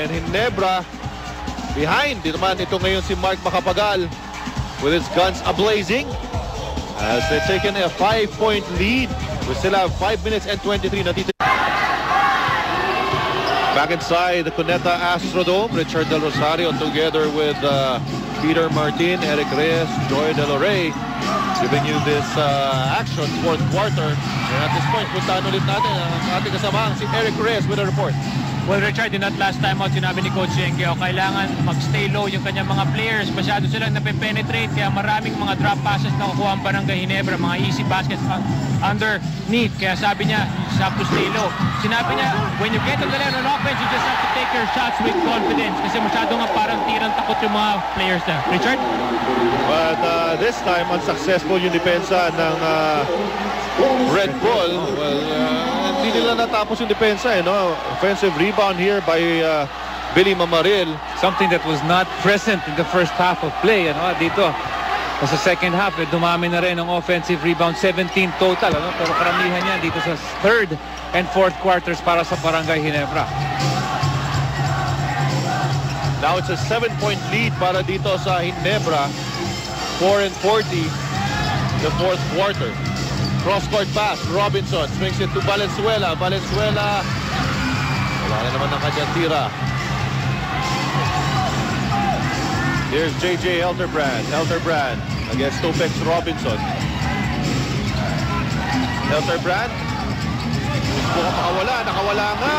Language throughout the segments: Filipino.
And Ginebra behind. Dito naman ito ngayon si Mark Macapagal with his guns ablazing as they've taken a 5-point lead. We still have 5 minutes and 23 na dito. Back inside the Cuneta Astrodome, Richard Del Rosario together with Peter Martin, Eric Reyes, Joy De La Rey giving you this action, fourth quarter. And at this point, puntaan ulit natin ang ating kasamahan, si Eric Reyes with a report. Well, Richard, in that last time out, sinabi ni Coach Yenke, kailangan mag-stay low yung kanyang mga players. Masyado silang nape-penetrate, kaya maraming mga drop passes na kukuha ang Barangay Ginebra, mga easy baskets underneath. Kaya sabi niya, you just have to stay low. Sinabi niya, when you get on the line on offense, you just have to take your shots with confidence. Kasi masyado nga parang tirang takot yung mga players na. Richard? But this time, unsuccessful yung depensa ng Red Bull. Well, hindi nila natapos yung depensa, no? Offensive rebound here by Billy Mamaril. Something that was not present in the first half of play, ano? Dito, sa second half, dumami na rin ang offensive rebound, 17 total, ano? Pero karamihan niya dito sa third and fourth quarters para sa Barangay Ginebra. Now it's a 7-point lead para dito sa Ginebra. 4-40 the fourth quarter. Cross-court pass, Robinson swings it to Valenzuela. Valenzuela, wala na naman ang kanyang tira. Here's J.J. Elterbrand. Elterbrand against Topex Robinson. Elterbrand, gusto ka makawala, nakawala nga.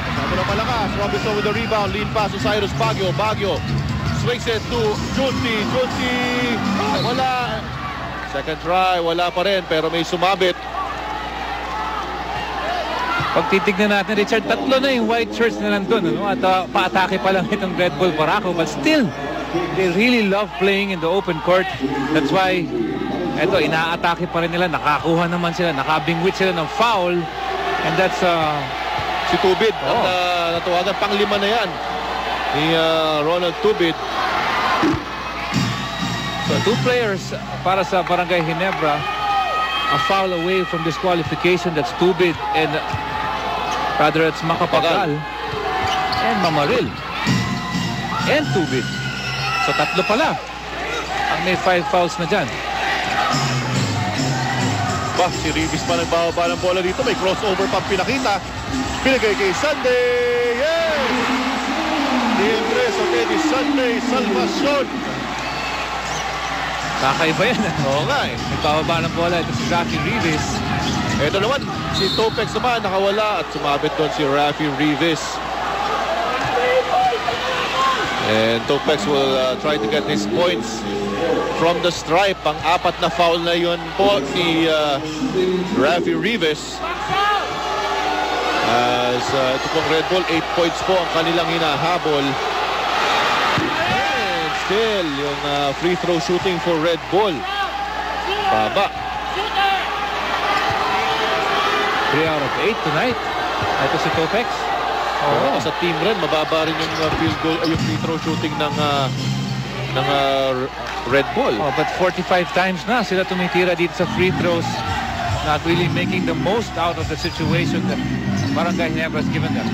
Sabi na malakas, Robinson with the rebound. Lead pass to Cyrus Baguio. Baguio swings it to Junti. Junti, wala. Second try, wala pa rin, pero may sumabit. Pag titignan natin, Richard, tatlo na yung white shirts na nandun, ano? At paatake pa lang itong Red Bull Barako, but still, they really love playing in the open court. That's why, eto, inaatake pa rin nila, nakakuha naman sila, nakabingwit sila ng foul, and that's si Tubid, at natawagan pang-5 na yan ni Ronald Tubid. So, 2 players para sa Barangay Ginebra, a foul away from disqualification. That's Tubid and rather it's Macapagal and Mamaril and Tubid. So, 3 pala ang may 5 fouls na dyan. Bah, si Ribis pa nagbababa ng bola dito. May crossover pang pinakita. Pinagay kay Sunday. Yes! Libre sa Teddy Sunday Salvacion. Kakaiba yan. Oo nga eh. Nagbababa ng bola. Ito si Rafi Rivas. Ito naman, si Topex naman nakawala at sumabit doon si Rafi Rivas. And Topex will try to get his points from the stripe. Ang 4 na foul na yun po ni Rafi Rivas. As ito pong Red Bull, 8 points po ang kanilang hinahabol. Still, yung free throw shooting for Red Bull. Baba. 3 out of 8 tonight. Ito si Topex. Oo, sa team rin, mababa rin yung field goal, yung free throw shooting ng Red Bull. Oh, but 45 times na sila tumitira dito sa free throws. Not really making the most out of the situation that Barangay Ginebra has given them.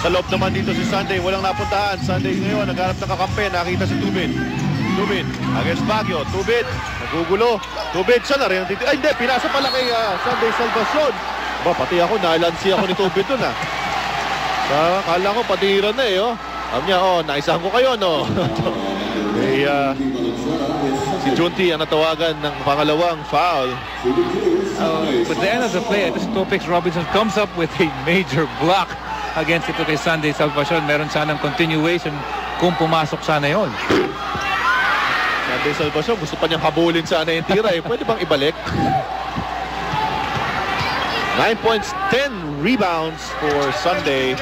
Sa loob naman dito si Sunday, walang napuntahan. Sunday ngayon, naghanap ng kakampi. Nakita si Tubid. Tubid against Baguio. Tubid, nagugulo. Tubid, siya na rin. Ay, hindi, pinasa pala kay Sunday Salvacion. Ba, pati ako, nalansi ako ni Tubid dun, ha. Kala ko, patiran na, eh, oh. Sabi niya, naisahan ko kayo, no. Eh, si Junti ang natawagan ng pangalawang foul. But the end of the play, ito si Topex Robinson comes up with a major block against ito kay Sunday Salvacion. Meron sanang continuation kung pumasok sana yon. Sunday Salvacion, gusto pa niyang habulin sana yung tira. Pwede bang ibalik? 9 points, 10 rebounds for Sunday.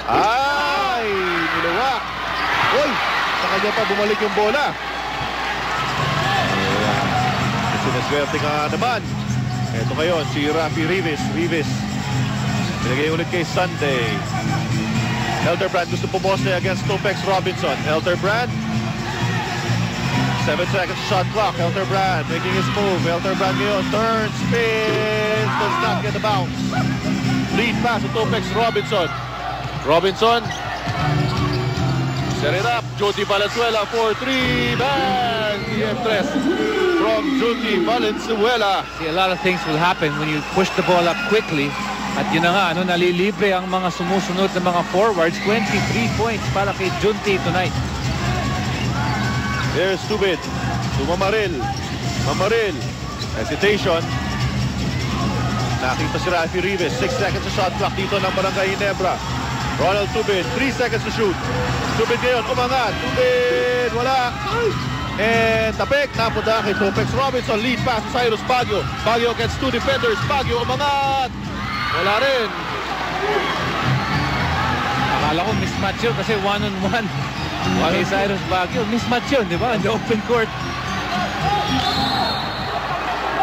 Ay, nilawak. Uy, sa kanya pa bumalik yung bola. Sinaswerte ka naman. Ito kayo, si Rafi Rivas. Pinagay ulit kay Sunday. Elterbrand gusto pumoste against Topex Robinson. Elterbrand. 7 seconds shot clock. Elterbrand making his move. Elterbrand ngayon. Turns, spins. Does not get the bounce. Lead pass to Topex Robinson. Robinson Set it up. Jody Valenzuela for 3. Bang! EM3 from Jody Valenzuela. See, a lot of things will happen when you push the ball up quickly. At yun na nga, nalilibre ang mga sumusunod na mga forwards. 23 points para kay Junti tonight. There's Tubid to Mamaril. Mamaril. Hesitation. Nakita si Rafi Rivas. 6 seconds sa shot clock dito ng Barangay Ginebra. Ronald Tubid. 3 seconds to shoot. Tubid ngayon. Umangat. Tubid. Wala. And Tapek. Napunta kay Topex Robinson. Lead pass to Cyrus Baguio. Baguio gets 2 defenders. Baguio umangat. Wala rin. Akala ko mismatch yun kasi one-on-one. Kay Cyrus Baguio. Mismatch yun, di ba? In the open court.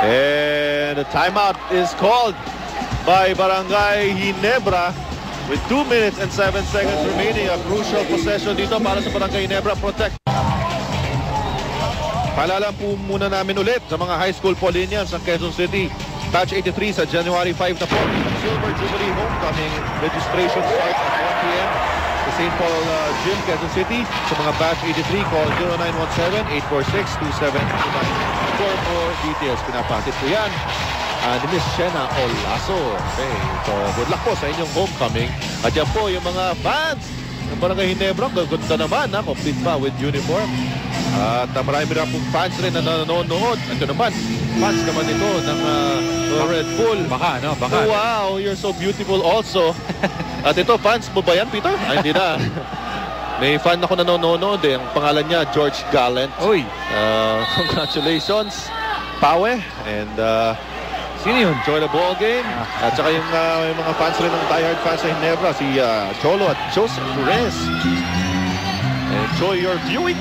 And the timeout is called by Barangay Ginebra with 2 minutes and 7 seconds remaining. A crucial possession dito para sa Barangay Ginebra. Protect. Paalala po muna namin ulit sa mga high school Paulinians ng Quezon City. Batch 83 sa January 5 na po. Silver Jubilee Homecoming. Registration starts at 1 p.m. sa St. Paul Gym, Quezon City. Sa mga Batch 83, call 0917-846-2729 for more details. Pinapatid po yan ni Miss Shena Olaso. Okay, so good luck po sa inyong homecoming. At yan po yung mga fans ng Barangay Ginebra. Ganda naman, complete pa with uniform. At marami na pong fans rin na nanonood. Ito naman, fans naman ito ng Red Bull. Baka, no? Baka. Oh, wow, you're so beautiful also. At ito, fans mo ba yan, Peter? Ay, hindi na. May fan ako nanonood eh. Ang pangalan niya, George Gallant. Uy. Congratulations, Pawe. And sino yun? enjoy the ball game. At saka yung mga fans rin ng diehard fans sa Ginebra, si Cholo at Joseph Perez. Enjoy your viewing.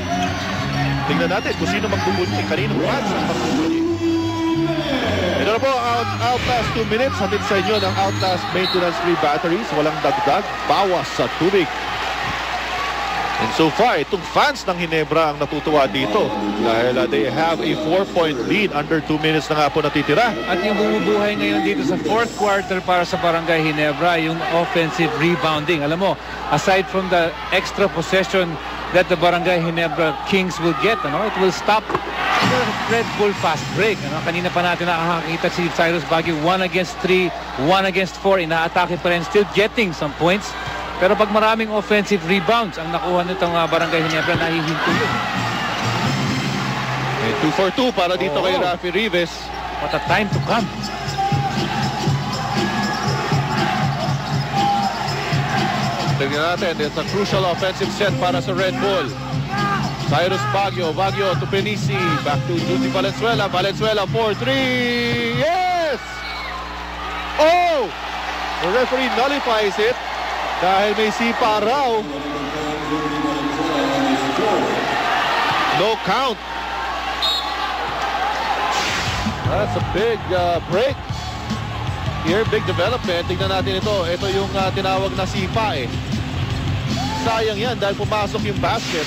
Tingnan natin kung sino magbubuli. Kaninong fans ang magbubuli. Ito na po, Outlast 2 minutes. Hatid sa inyo ng Outlast Maintenance Free Batteries. Walang dagdag, bawas sa tubig. And so far, itong fans ng Ginebra ang natutuwa dito. Dahil they have a 4-point lead. Under 2 minutes na nga po natitira. At yung bumubuhay ngayon dito sa fourth quarter para sa Barangay Ginebra, yung offensive rebounding. Alam mo, aside from the extra possession that the Barangay Ginebra Kings will get, it will stop the Red Bull fast break. Kanina pa natin nakakakita si Cyrus Baguio 1 against 3, 1 against 4. Inaatake pa rin, still getting some points. Pero pag maraming offensive rebounds ang nakuha nitong Barangay Ginebra, nahihinto yun. 2 for 2 para dito kay Rafi Rivas. What a time to come. Tignan natin, it's a crucial offensive set para sa Red Bull. Cyrus Baguio, Baguio to Penisi, back to Judy Valenzuela, Valenzuela for 3, yes! Oh! The referee nullifies it dahil may sipa raw. No count. That's a big break. Here, big development. Tingnan natin ito. Ito yung tinawag na sipa eh. Sayang yan dahil pumasok yung basket.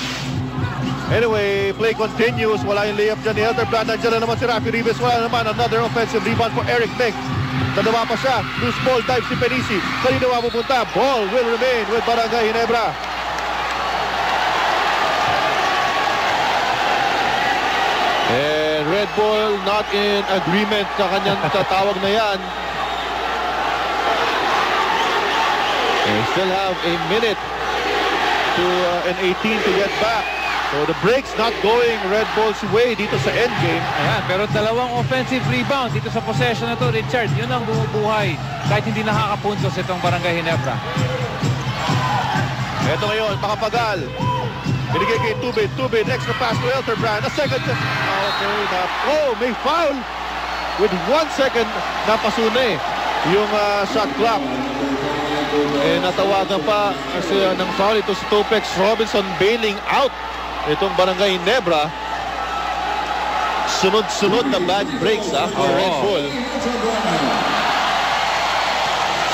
Anyway, play continues. Wala yung layup dyan ni Elderbrand. Nandiyan na naman si Rafi Rivas. Wala naman another offensive rebound for Eric Nick. Nadawa pa siya. Loose ball dive si Penisi. Kanina mapupunta. Ball will remain with Barangay Ginebra. And Red Bull not in agreement sa kanyang tatawag na yan. They still have a minute to and 18 to get back. So the break's not going Red Bull's way dito sa endgame. Ayan, pero dalawang offensive rebounds dito sa possession na to, Richard. Yun ang bumubuhay kahit hindi nakakapuntos itong Barangay Ginebra. Ito ngayon, makapagal. Binigay kay Tubid. Tubid, extra pass to Elderbrand. A second. Okay, may foul. With 1 second, napasuna yung shot clock. Natawagan pa ng foul ito si Topex Robinson bailing out itong Barangay Ginebra. Sunod-sunod na bad breaks for Red Bull.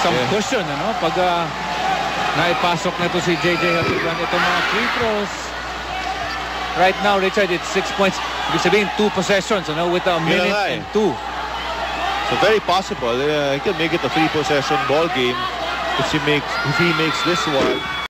Some cushion, pag naipasok na ito si JJ Hatugan. Itong mga free throws. Right now, Richard, it's 6 points. Ibig sabihin, 2 possessions, with a minute and 2. So very possible. He can make it a 3-possession ball game if he makes this one.